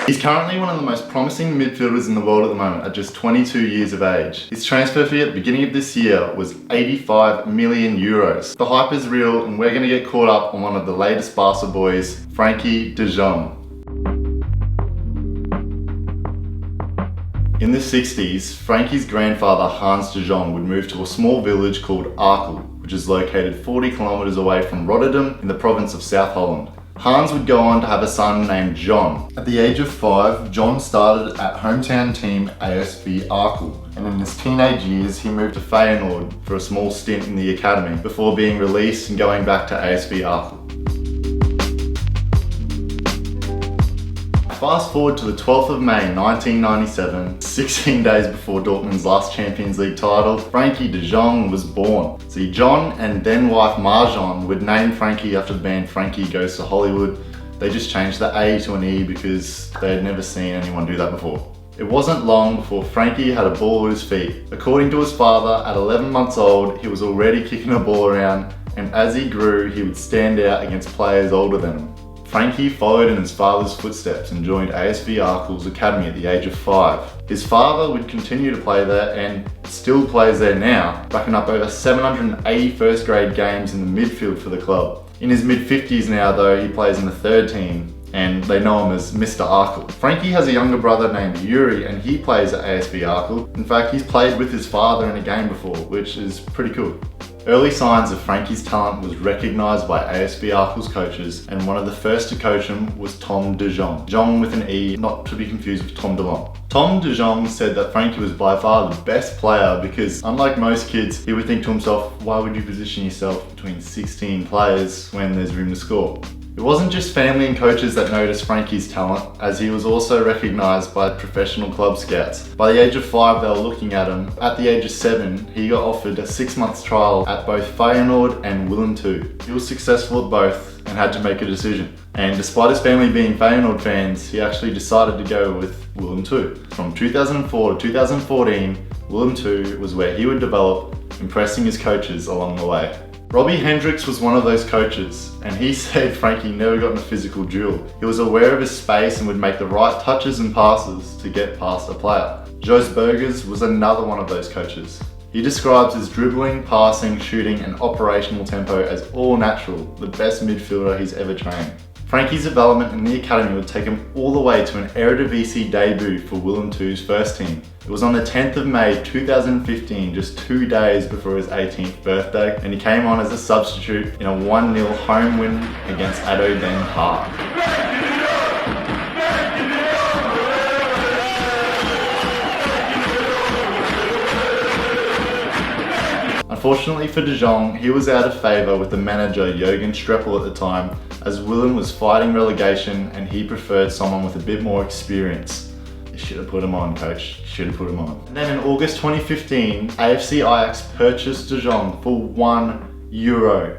He's currently one of the most promising midfielders in the world at the moment at just 22 years of age. His transfer fee at the beginning of this year was 85 million euros. The hype is real and we're going to get caught up on one of the latest Barca boys, Frenkie De Jong. In the 60s, Frankie's grandfather Hans De Jong would move to a small village called Arkel, which is located 40 kilometers away from Rotterdam in the province of South Holland. Hans would go on to have a son named John. At the age of 5, John started at hometown team ASV Arkel, and in his teenage years he moved to Feyenoord for a small stint in the academy before being released and going back to ASV Arkel. Fast forward to the 12th of May 1997, 16 days before Dortmund's last Champions League title, Frenkie De Jong was born. See, John and then wife Marjan would name Frankie after the band Frankie Goes to Hollywood. They just changed the A to an E because they had never seen anyone do that before. It wasn't long before Frankie had a ball at his feet. According to his father, at 11 months old, he was already kicking a ball around, and as he grew, he would stand out against players older than him. Frankie followed in his father's footsteps and joined ASV Arkel's academy at the age of 5. His father would continue to play there and still plays there now, racking up over 780 first grade games in the midfield for the club. In his mid-50s now though, he plays in the third team and they know him as Mr. Arkel. Frankie has a younger brother named Yuri and he plays at ASV Arkel. In fact, he's played with his father in a game before, which is pretty cool. Early signs of Frankie's talent was recognised by ASV Arkel's coaches, and one of the first to coach him was Tom De Jong. Jong with an E, not to be confused with Tom DeLonge. Tom De Jong said that Frankie was by far the best player because, unlike most kids, he would think to himself, why would you position yourself between 16 players when there's room to score? It wasn't just family and coaches that noticed Frankie's talent, as he was also recognised by professional club scouts. By the age of 5, they were looking at him. At the age of 7, he got offered a 6-month trial at both Feyenoord and Willem II. He was successful at both and had to make a decision. And despite his family being Feyenoord fans, he actually decided to go with Willem II. From 2004 to 2014, Willem II was where he would develop, impressing his coaches along the way. Robbie Hendricks was one of those coaches, and he said Frankie never got in a physical duel. He was aware of his space and would make the right touches and passes to get past a player. Jos Burgers was another one of those coaches. He describes his dribbling, passing, shooting and operational tempo as all natural, the best midfielder he's ever trained. Frankie's development in the academy would take him all the way to an Eredivisie debut for Willem II's first team. It was on the 10th of May 2015, just 2 days before his 18th birthday, and he came on as a substitute in a 1-0 home win against ADO Den Haag. Unfortunately for De Jong, he was out of favour with the manager Jurgen Streppel at the time, as Willem was fighting relegation and he preferred someone with a bit more experience. You should have put him on, coach. You should have put him on. And then in August 2015, AFC Ajax purchased De Jong for €1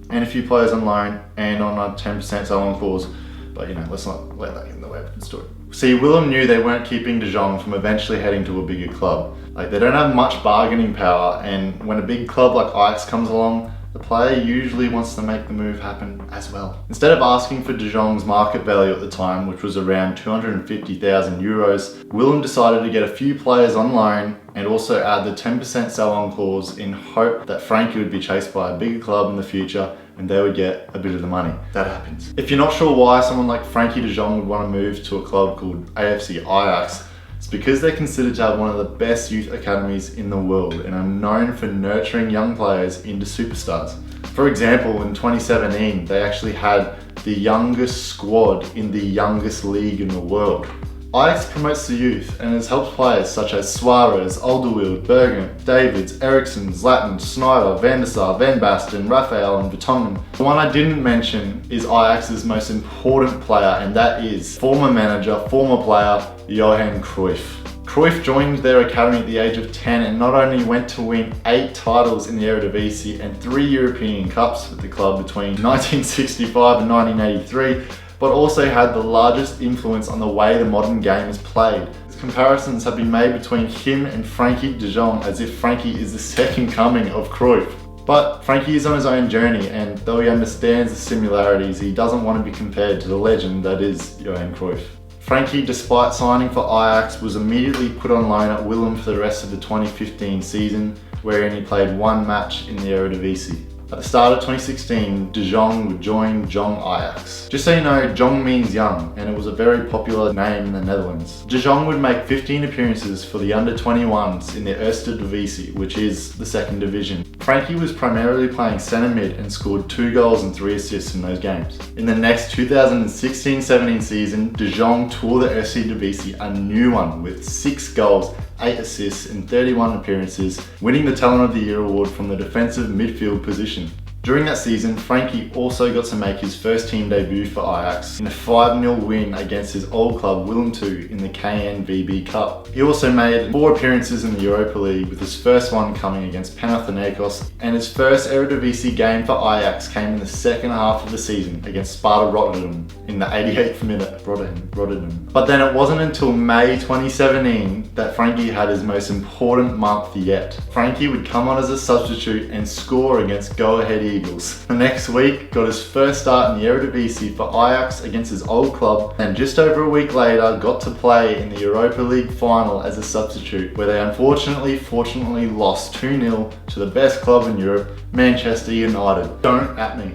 and a few players on loan and on a 10% sell-on clause. But let's not let that get in the way of the story. See, Willem knew they weren't keeping De Jong from eventually heading to a bigger club. They don't have much bargaining power, and when a big club like Ajax comes along, the player usually wants to make the move happen as well. Instead of asking for De Jong's market value at the time, which was around €250,000, Willem decided to get a few players on loan and also add the 10% sell-on clause in hope that Frankie would be chased by a bigger club in the future and they would get a bit of the money. That happens. If you're not sure why someone like Frenkie De Jong would want to move to a club called AFC Ajax, it's because they're considered to have one of the best youth academies in the world and are known for nurturing young players into superstars. For example, in 2017, they actually had the youngest squad in the youngest league in the world. Ajax promotes the youth and has helped players such as Suarez, Alderweireld, Bergkamp, Davids, Eriksson, Zlatan, Sneijder, Van der Sar, Van Basten, Raphael and Vertonghen. The one I didn't mention is Ajax's most important player, and that is former manager, former player, Johan Cruyff. Cruyff joined their academy at the age of 10 and not only went to win 8 titles in the Eredivisie and 3 European Cups with the club between 1965 and 1983, but also had the largest influence on the way the modern game is played. Comparisons have been made between him and Frenkie De Jong as if Frankie is the second coming of Cruyff. But Frankie is on his own journey, and though he understands the similarities, he doesn't want to be compared to the legend that is Johan Cruyff. Frankie, despite signing for Ajax, was immediately put on loan at Willem for the rest of the 2015 season, wherein he played one match in the Eredivisie. At the start of 2016, De Jong would join Jong Ajax. Just so you know, Jong means young, and it was a very popular name in the Netherlands. De Jong would make 15 appearances for the under-21s in the Eredivisie, which is the second division. Frankie was primarily playing centre mid and scored 2 goals and 3 assists in those games. In the next 2016-17 season, De Jong tore the Eredivisie a new one with 6 goals, 8 assists in 31 appearances, winning the Talent of the Year award from the defensive midfield position. During that season, Frankie also got to make his first team debut for Ajax in a 5-0 win against his old club Willem II in the KNVB Cup. He also made 4 appearances in the Europa League, with his first one coming against Panathinaikos, and his first Eredivisie game for Ajax came in the second half of the season against Sparta Rotterdam in the 88th minute. Rotterdam. But then it wasn't until May 2017 that Frankie had his most important month yet. Frankie would come on as a substitute and score against Go Ahead Eagles. The next week, got his first start in the Eredivisie for Ajax against his old club, and just over a week later got to play in the Europa League final as a substitute, where they fortunately lost 2-0 to the best club in Europe, Manchester United. Don't at me.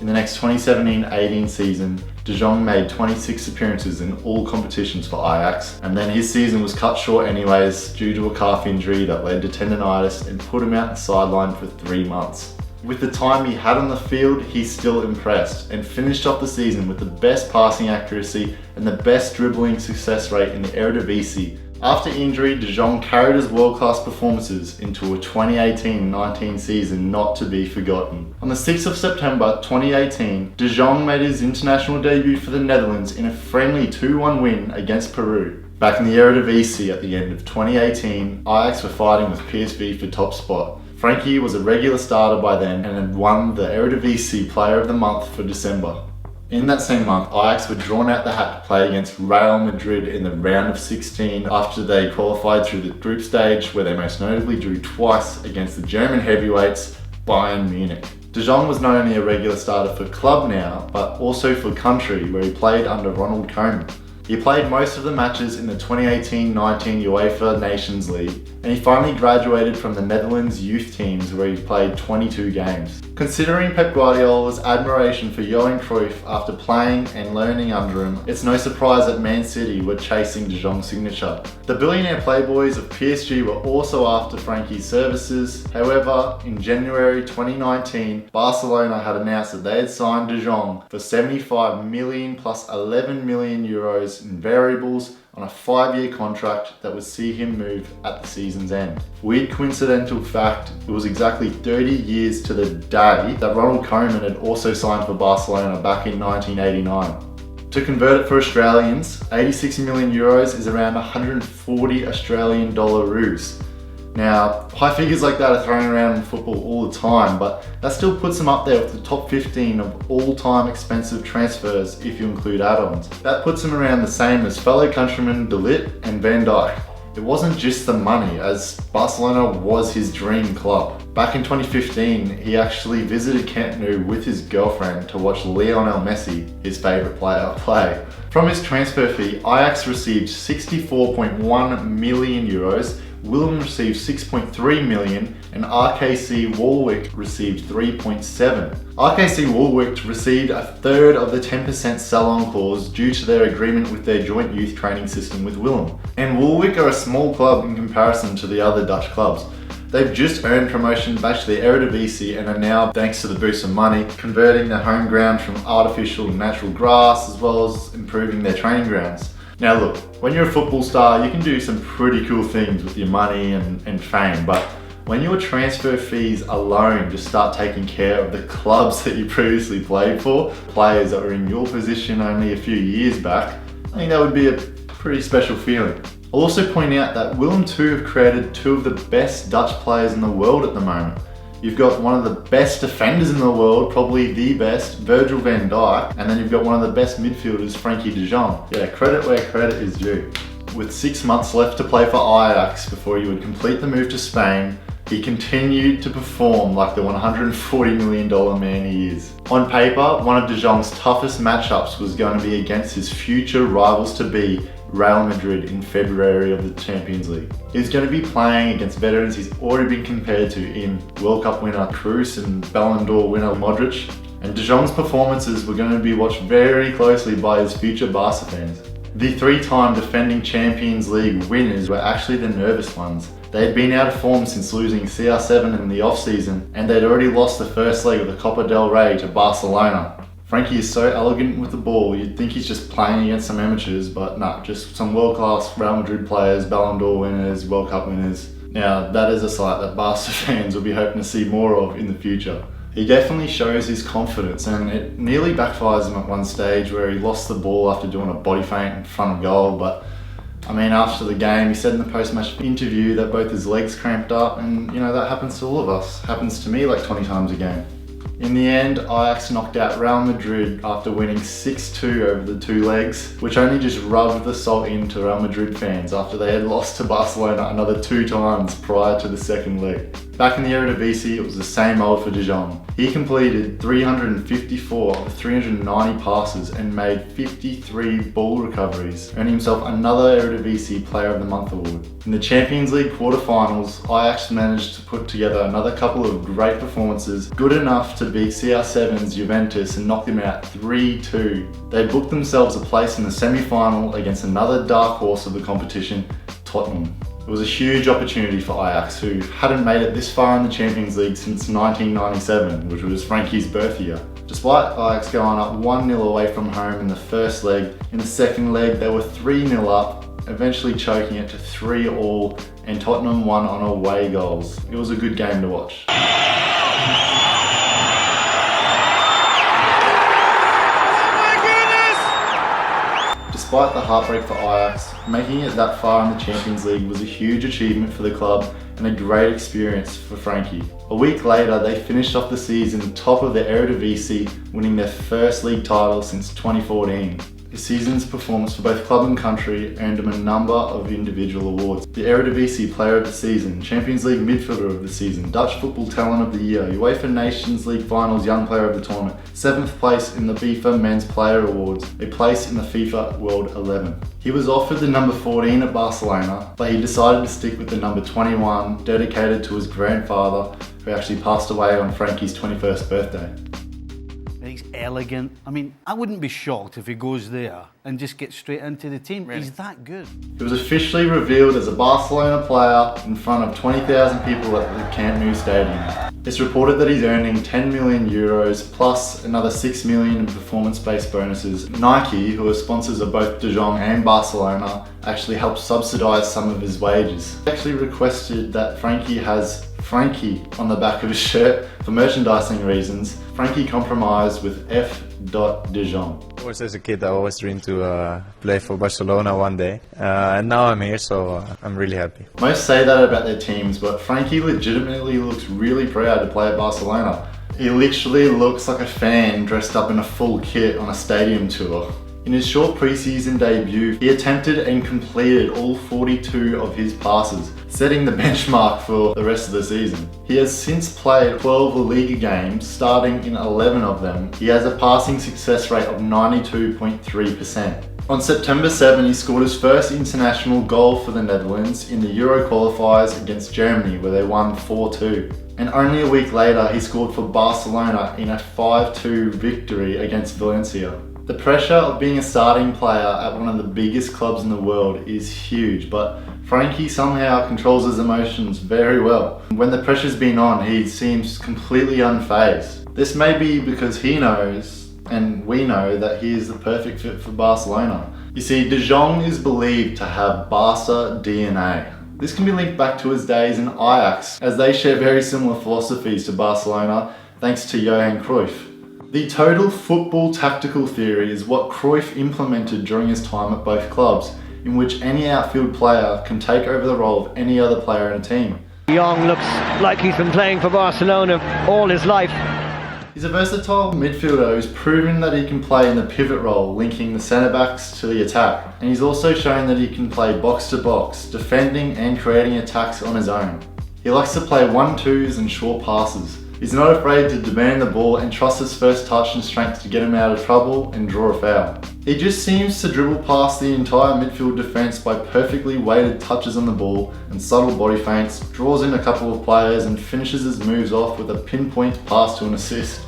In the next 2017-18 season, De Jong made 26 appearances in all competitions for Ajax, and then his season was cut short anyways due to a calf injury that led to tendonitis and put him out the sideline for 3 months. With the time he had on the field, he still impressed and finished off the season with the best passing accuracy and the best dribbling success rate in the Eredivisie. After injury, De Jong carried his world-class performances into a 2018-19 season not to be forgotten. On the 6th of September 2018, De Jong made his international debut for the Netherlands in a friendly 2-1 win against Peru. Back in the Eredivisie at the end of 2018, Ajax were fighting with PSV for top spot. Frankie was a regular starter by then and had won the Eredivisie Player of the Month for December. In that same month, Ajax were drawn out the hat to play against Real Madrid in the round of 16 after they qualified through the group stage, where they most notably drew twice against the German heavyweights Bayern Munich. De Jong was not only a regular starter for club now, but also for country, where he played under Ronald Koeman. He played most of the matches in the 2018-19 UEFA Nations League, and he finally graduated from the Netherlands youth teams, where he played 22 games. Considering Pep Guardiola's admiration for Johan Cruyff after playing and learning under him, it's no surprise that Man City were chasing De Jong's signature. The billionaire playboys of PSG were also after Frankie's services. However, in January 2019, Barcelona had announced that they had signed De Jong for 75 million plus 11 million euros in variables on a 5-year contract that would see him move at the season's end. Weird coincidental fact, it was exactly 30 years to the day that Ronald Koeman had also signed for Barcelona back in 1989. To convert it for Australians, 86 million euros is around 140 Australian dollaroos. Now, high figures like that are thrown around in football all the time, but that still puts him up there with the top 15 of all-time expensive transfers if you include add-ons. That puts him around the same as fellow countrymen De Ligt and Van Dijk. It wasn't just the money, as Barcelona was his dream club. Back in 2015, he actually visited Camp Nou with his girlfriend to watch Lionel Messi, his favourite player, play. From his transfer fee, Ajax received 64.1 million euros, Willem received 6.3 million, and RKC Waalwijk received 3.7. RKC Waalwijk received a third of the 10% sell-on clause due to their agreement with their joint youth training system with Willem. And Waalwijk are a small club in comparison to the other Dutch clubs. They've just earned promotion back to the Eredivisie and are now, thanks to the boost of money, converting their home ground from artificial to natural grass, as well as improving their training grounds. Now look, when you're a football star, you can do some pretty cool things with your money and fame, but when your transfer fees alone just start taking care of the clubs that you previously played for, players that were in your position only a few years back, I think that would be a pretty special feeling. I'll also point out that Willem II have created 2 of the best Dutch players in the world at the moment. You've got one of the best defenders in the world, probably the best, Virgil van Dijk, and then you've got one of the best midfielders, Frenkie De Jong. Yeah, credit where credit is due. With 6 months left to play for Ajax before you would complete the move to Spain, he continued to perform like the $140 million man he is. On paper, one of De Jong's toughest matchups was going to be against his future rivals-to-be Real Madrid in February of the Champions League. He's going to be playing against veterans he's already been compared to in World Cup winner Kroos and Ballon d'Or winner Modric. And De Jong's performances were going to be watched very closely by his future Barca fans. The three-time defending Champions League winners were actually the nervous ones. They had been out of form since losing CR7 in the off-season, and they'd already lost the first leg of the Copa del Rey to Barcelona. Frenkie is so elegant with the ball, you'd think he's just playing against some amateurs, but nah, just some world-class Real Madrid players, Ballon d'Or winners, World Cup winners. Now, that is a sight that Barca fans will be hoping to see more of in the future. He definitely shows his confidence, and it nearly backfires him at one stage where he lost the ball after doing a body feint in front of goal. But I mean, after the game, he said in the post-match interview that both his legs cramped up, and you know, that happens to all of us. Happens to me like 20 times a game. In the end, Ajax knocked out Real Madrid after winning 6-2 over the two legs, which only just rubbed the salt into Real Madrid fans after they had lost to Barcelona another 2 times prior to the second leg. Back in the Eredivisie, it was the same old for De Jong. He completed 354 of 390 passes and made 53 ball recoveries, earning himself another Eredivisie Player of the Month award. In the Champions League quarterfinals, Ajax managed to put together another couple of great performances, good enough to beat CR7's Juventus and knock them out 3-2. They booked themselves a place in the semi-final against another dark horse of the competition, Tottenham. It was a huge opportunity for Ajax, who hadn't made it this far in the Champions League since 1997, which was Frankie's birth year. Despite Ajax going up 1-0 away from home in the first leg, in the second leg they were 3-0 up, eventually choking it to 3-3, and Tottenham won on away goals. It was a good game to watch. Despite the heartbreak for Ajax, making it that far in the Champions League was a huge achievement for the club and a great experience for Frankie. A week later, they finished off the season top of the Eredivisie, winning their first league title since 2014. His season's performance for both club and country earned him a number of individual awards. The Eredivisie Player of the Season, Champions League Midfielder of the Season, Dutch Football Talent of the Year, UEFA Nations League Finals Young Player of the Tournament, 7th place in the FIFA Men's Player Awards, a place in the FIFA World 11. He was offered the number 14 at Barcelona, but he decided to stick with the number 21, dedicated to his grandfather, who actually passed away on Frankie's 21st birthday. He's elegant. I mean, I wouldn't be shocked if he goes there and just gets straight into the team. Really? He's that good. He was officially revealed as a Barcelona player in front of 20,000 people at the Camp Nou Stadium. It's reported that he's earning 10 million euros plus another 6 million in performance-based bonuses. Nike, who are sponsors of both De Jong and Barcelona, actually helped subsidise some of his wages. He actually requested that Frankie has Frankie on the back of his shirt for merchandising reasons. Frankie compromised with F. De Jong. Of course, as a kid, I always dreamed to play for Barcelona one day, and now I'm here, so I'm really happy. Most say that about their teams, but Frankie legitimately looks really proud to play at Barcelona. He literally looks like a fan dressed up in a full kit on a stadium tour. In his short pre-season debut, he attempted and completed all 42 of his passes, setting the benchmark for the rest of the season. He has since played 12 Liga games, starting in 11 of them. He has a passing success rate of 92.3%. On September 7, he scored his first international goal for the Netherlands in the Euro qualifiers against Germany, where they won 4-2. And only a week later, he scored for Barcelona in a 5-2 victory against Valencia. The pressure of being a starting player at one of the biggest clubs in the world is huge, but Frankie somehow controls his emotions very well. When the pressure's been on, he seems completely unfazed. This may be because he knows, and we know, that he is the perfect fit for Barcelona. You see, De Jong is believed to have Barca DNA. This can be linked back to his days in Ajax, as they share very similar philosophies to Barcelona, thanks to Johan Cruyff. The total football tactical theory is what Cruyff implemented during his time at both clubs, in which any outfield player can take over the role of any other player in a team. De Jong looks like he's been playing for Barcelona all his life. He's a versatile midfielder who's proven that he can play in the pivot role, linking the centre-backs to the attack. And he's also shown that he can play box-to-box, defending and creating attacks on his own. He likes to play 1-2s and short passes. He's not afraid to demand the ball and trusts his first touch and strength to get him out of trouble and draw a foul. He just seems to dribble past the entire midfield defence by perfectly weighted touches on the ball and subtle body feints, draws in a couple of players and finishes his moves off with a pinpoint pass to an assist.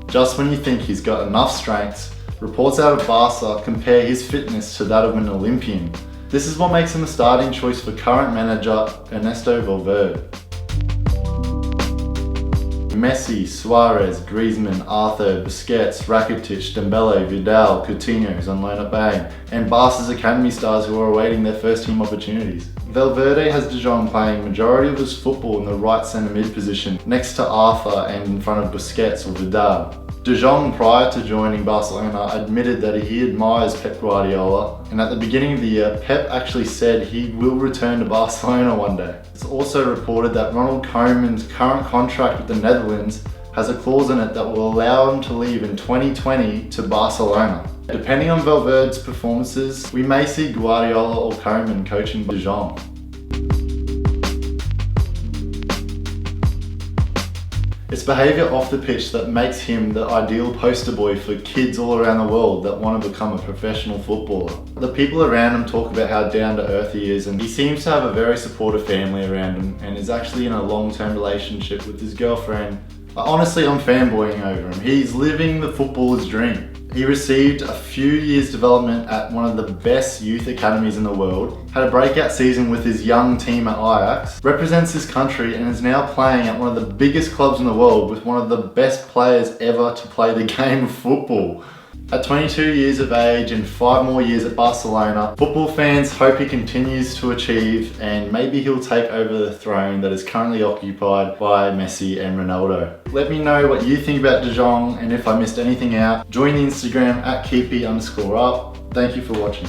Just when you think he's got enough strengths, reports out of Barca compare his fitness to that of an Olympian. This is what makes him a starting choice for current manager Ernesto Valverde. Messi, Suarez, Griezmann, Arthur, Busquets, Rakitic, Dembele, Vidal, Coutinho is on loan at Bayern, and Barca's academy stars who are awaiting their first team opportunities. Valverde has De Jong playing majority of his football in the right centre mid position, next to Arthur and in front of Busquets or Vidal. De Jong, prior to joining Barcelona, admitted that he admires Pep Guardiola, and at the beginning of the year, Pep actually said he will return to Barcelona one day. It's also reported that Ronald Koeman's current contract with the Netherlands has a clause in it that will allow him to leave in 2020 to Barcelona. Depending on Valverde's performances, we may see Guardiola or Koeman coaching De Jong. It's behaviour off the pitch that makes him the ideal poster boy for kids all around the world that want to become a professional footballer. The people around him talk about how down to earth he is, and he seems to have a very supportive family around him and is actually in a long-term relationship with his girlfriend. Honestly, I'm fanboying over him. He's living the footballer's dream. He received a few years development at one of the best youth academies in the world, had a breakout season with his young team at Ajax, represents his country and is now playing at one of the biggest clubs in the world with one of the best players ever to play the game of football. At 22 years of age and 5 more years at Barcelona, football fans hope he continues to achieve and maybe he'll take over the throne that is currently occupied by Messi and Ronaldo. Let me know what you think about De Jong, and if I missed anything out, join the Instagram at Keepy_up. Thank you for watching.